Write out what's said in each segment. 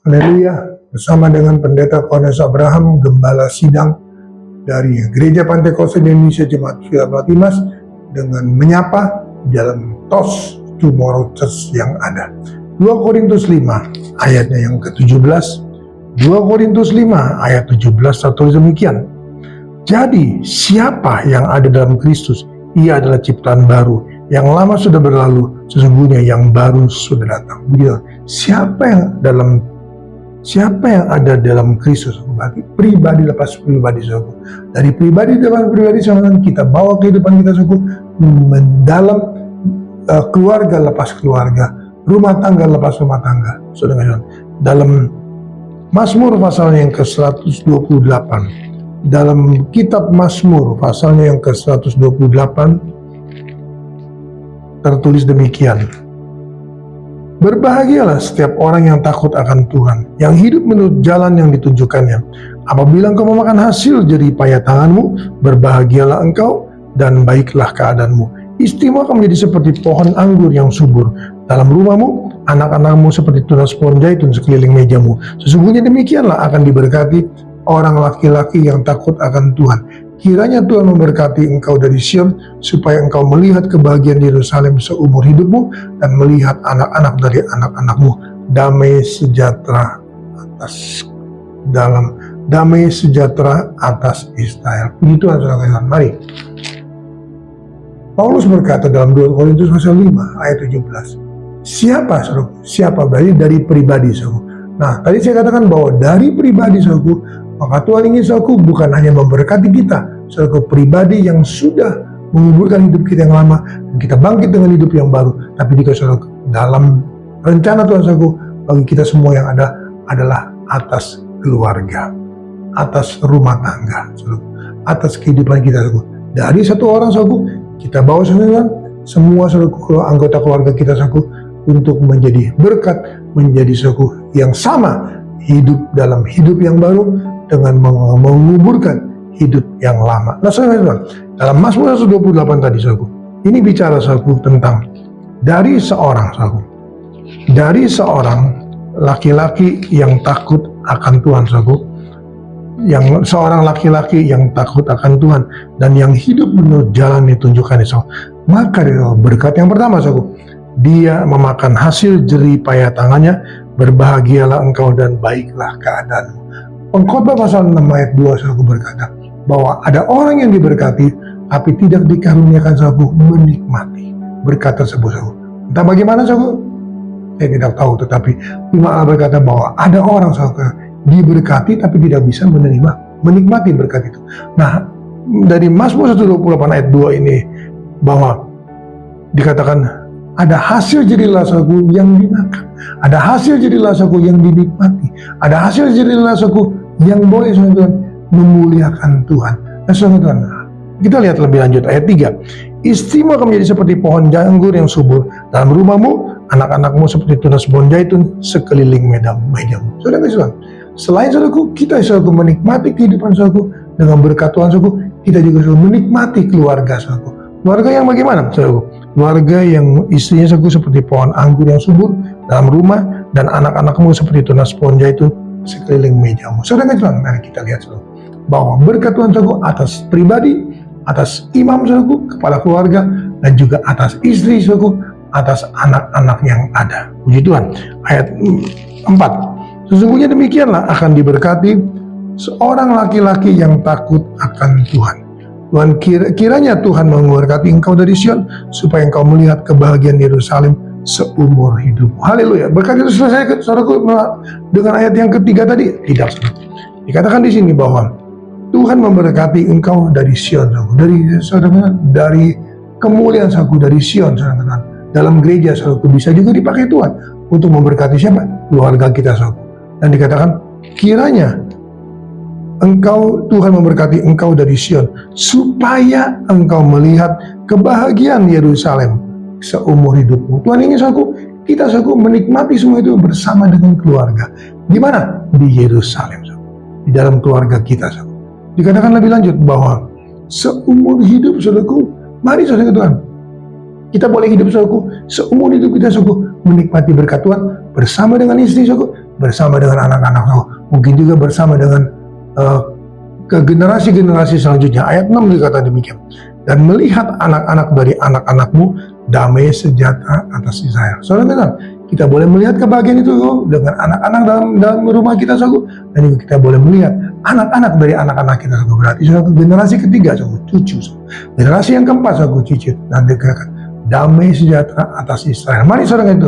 Haleluya. Bersama dengan Pendeta Cornelius Abraham, Gembala Sidang dari Gereja Pantekosta Indonesia Jemaat Filadelfia Mas, dengan menyapa dalam TOS Tomorrow Church yang ada. 2 Korintus 5 ayatnya yang ke-17. 2 Korintus 5 ayat 17 tertulis demikian. Jadi siapa yang ada dalam Kristus, ia adalah ciptaan baru. Yang lama sudah berlalu, sesungguhnya yang baru sudah datang. Begitu. Siapa yang ada dalam Kristus, berarti pribadi lepas pribadi, saudara. Dari pribadi lepas pribadi, saudara, kita bawa kehidupan kita, saudara, dalam keluarga lepas keluarga, rumah tangga lepas rumah tangga, saudara. Dalam Mazmur pasalnya yang ke-128, dalam kitab Mazmur pasalnya yang ke-128 tertulis demikian. Berbahagialah setiap orang yang takut akan Tuhan, yang hidup menurut jalan yang ditunjukkannya. Apabila engkau memakan hasil jerih payah tanganmu, berbahagialah engkau dan baiklah keadaanmu. Istrimu akan menjadi seperti pohon anggur yang subur dalam rumahmu, anak-anakmu seperti tunas pohon zaitun sekeliling mejamu. Sesungguhnya demikianlah akan diberkati orang laki-laki yang takut akan Tuhan. Kiranya Tuhan memberkati engkau dari Sion, supaya engkau melihat kebahagiaan Yerusalem seumur hidupmu, dan melihat anak-anak dari anak-anakmu. Damai sejahtera atas Israel. Puji Tuhan, saudara-saudara. Mari. Paulus berkata dalam 2 Korintus pasal 5 ayat 17. Siapa, saudara? Siapa? Berarti dari pribadi, saudara. Nah, tadi saya katakan bahwa dari pribadi, saudara, maka Tuhan ingin, saudaraku, bukan hanya memberkati kita, saudaraku, pribadi yang sudah menguburkan hidup kita yang lama, dan kita bangkit dengan hidup yang baru, tapi juga, saudaraku, dalam rencana Tuhan, saudaraku, bagi kita semua yang ada adalah atas keluarga, atas rumah tangga, saudaraku, atas kehidupan kita, saudaraku. Dari satu orang, saudaraku, kita bawa semua, saudaraku, anggota keluarga kita, saudaraku, untuk menjadi berkat, menjadi, saudaraku, yang sama, hidup dalam hidup yang baru, dengan menguburkan hidup yang lama. Nah, saudara, dalam Mazmur 128 tadi, saudara, ini bicara, saudara, tentang dari seorang laki-laki yang takut akan Tuhan, saudara, seorang laki-laki yang takut akan Tuhan dan yang hidup menurut jalan ditunjukkan, saudara. Maka berkat yang pertama, saudara, dia memakan hasil jerih payah tangannya, berbahagialah engkau dan baiklah keadaanmu. Pengkhotbah pasal 6 ayat 2, saudaraku, berkata bahwa ada orang yang diberkati tapi tidak dikaruniakan, saudaraku, menikmati berkat tersebut, saudaraku. Entah bagaimana, saudaraku, saya tidak tahu, tetapi Firman Allah berkata bahwa ada orang, saudaraku, diberkati tapi tidak bisa menikmati berkat itu. Nah, dari Mazmur 128 ayat 2 ini bahwa dikatakan ada hasil jadilah, saudaraku, yang dimakan. Ada hasil jadilah, saudaraku, yang dinikmati. Ada hasil jadilah, saudaraku, yang boleh, saudara, memuliakan Tuhan. Nah, saudara, kita lihat lebih lanjut ayat 3. Istrimu akan menjadi seperti pohon anggur yang subur dalam rumahmu, anak-anakmu seperti tunas pohon zaitun sekeliling mejamu. Saudara, selain, saudaraku, kita, saudaraku, menikmati kehidupan, saudaraku, dengan berkat Tuhan, saudaraku, kita juga, saudaraku, menikmati keluarga, saudaraku. Keluarga yang bagaimana, saudaraku? Keluarga yang istrinya, saudaraku, seperti pohon anggur yang subur dalam rumah, dan anak-anakmu seperti tunas pohon zaitun sekeliling mejamu. Saudara, mari kita lihat, saudara, bahwa berkat Tuhan, saudaraku, atas pribadi, atas imam, saudaraku, kepala keluarga, dan juga atas istri, saudaraku, atas anak-anak yang ada. Puji Tuhan. Ayat 4. Sesungguhnya demikianlah akan diberkati seorang laki-laki yang takut akan Tuhan. Kiranya Tuhan memberkati engkau dari Sion, supaya engkau melihat kebahagiaan Yerusalem seumur hidup. Haleluya. Berkat itu selesai, saudaraku, dengan ayat yang ketiga tadi? Tidak, saudara. Dikatakan di sini bahwa Tuhan memberkati engkau dari Sion, dari kemuliaan, saudaraku, dari Sion, saudara. Dalam gereja, saudaraku, bisa juga dipakai Tuhan untuk memberkati siapa? Keluarga kita, saudaraku. Dan dikatakan kiranya Tuhan memberkati engkau dari Sion, supaya engkau melihat kebahagiaan Yerusalem seumur hidupmu. Tuhan ingin, saudaraku, kita, saudaraku, menikmati semua itu bersama dengan keluarga. Di mana? Di Yerusalem, saudaraku. Di dalam keluarga kita, saudaraku. Dikatakan lebih lanjut bahwa seumur hidup, saudaraku, mari, saudara Tuhan, kita boleh hidup, saudaraku, seumur hidup kita, saudaraku, menikmati berkat Tuhan bersama dengan istri, saudaraku, bersama dengan anak-anak saudaraku. Mungkin juga bersama dengan ke generasi-generasi selanjutnya. Ayat 6 dikatakan demikian. Dan melihat anak-anak dari anak-anakmu damai sejahtera atas Israel. Saudara, kita boleh melihat kebahagiaan itu dengan anak-anak dalam rumah kita, saudara. Dan juga kita boleh melihat anak-anak dari anak-anak kita, saudara. Berarti saudara, generasi ketiga, saudara, cucu, saudara. Generasi yang keempat, saudara, cicit. Dan dikatakan damai sejahtera atas Israel. Mari saudara itu.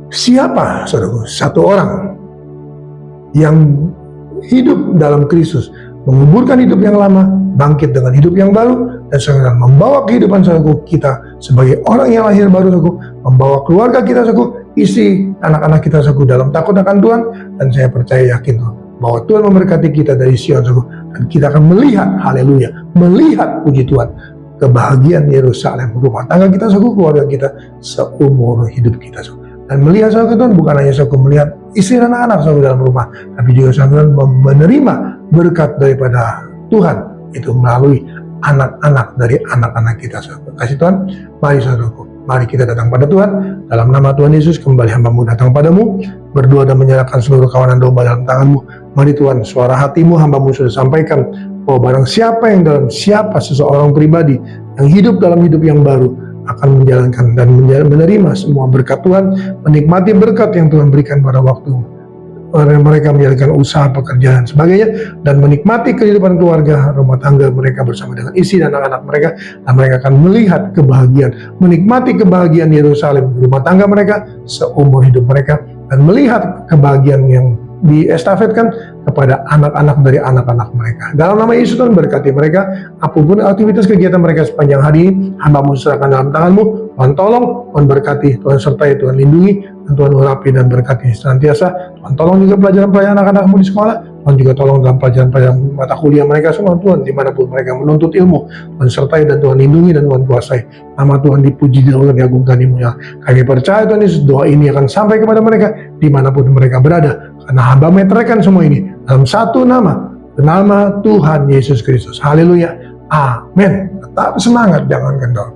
Siapa, saudara, satu orang yang hidup dalam Kristus, menguburkan hidup yang lama, bangkit dengan hidup yang baru, dan saudara membawa kehidupan saudara kita sebagai orang yang lahir baru, saudara, membawa keluarga kita, saudara, isi anak-anak kita, saudara, dalam takut akan Tuhan. Dan saya percaya yakin bahwa Tuhan memberkati kita dari Sion, saudara, dan kita akan melihat, haleluya, melihat, puji Tuhan, kebahagiaan Yerusalem, rumah tangga kita, saudara, keluarga kita seumur hidup kita, saudara. Dan melihat saudara Tuhan bukan hanya saudara melihat istri dan anak saudara dalam rumah, tapi juga saudara menerima berkat daripada Tuhan itu melalui anak-anak dari anak-anak kita, saudara. Kasih Tuhan, mari saudaraku, mari kita datang pada Tuhan dalam nama Tuhan Yesus. Kembali hamba-Mu datang padamu, berdoa dan menyerahkan seluruh kawanan domba dalam tangan-Mu. Mari Tuhan, suara hatimu hamba-Mu sudah sampaikan bahwa barang siapa yang dalam siapa seseorang pribadi yang hidup dalam hidup yang baru akan menjalankan dan menerima semua berkat Tuhan, menikmati berkat yang Tuhan berikan pada waktu mereka menjalankan usaha, pekerjaan, sebagainya, dan menikmati kehidupan keluarga, rumah tangga mereka bersama dengan istri dan anak-anak mereka, dan mereka akan melihat kebahagiaan, menikmati kebahagiaan Yerusalem, rumah tangga mereka, seumur hidup mereka, dan melihat kebahagiaan yang diestafetkan kepada anak-anak dari anak-anak mereka. Dalam nama Yesus Tuhan berkati mereka, apapun aktivitas kegiatan mereka sepanjang hari ini, hamba-Mu serahkan dalam tangan-Mu. Tuhan tolong, Tuhan berkati, Tuhan sertai, Tuhan lindungi, dan Tuhan urapi dan berkati senantiasa. Tuhan tolong juga pelajaran-pelajaran anak-anak-Mu di sekolah. Tuhan juga tolong dalam pelajaran-pelajaran mata kuliah mereka semua, Tuhan, dimanapun mereka menuntut ilmu, Tuhan sertai dan Tuhan lindungi dan Tuhan kuasai. Nama Tuhan dipuji, dilakukan, diagungkan, dimuliakan. Kami percaya Tuhan Yesus, doa ini akan sampai kepada mereka dimanapun mereka berada, karena hamba meteraikan semua ini dalam satu nama, nama Tuhan Yesus Kristus. Haleluya, amin. Tetap semangat, jangan kendor.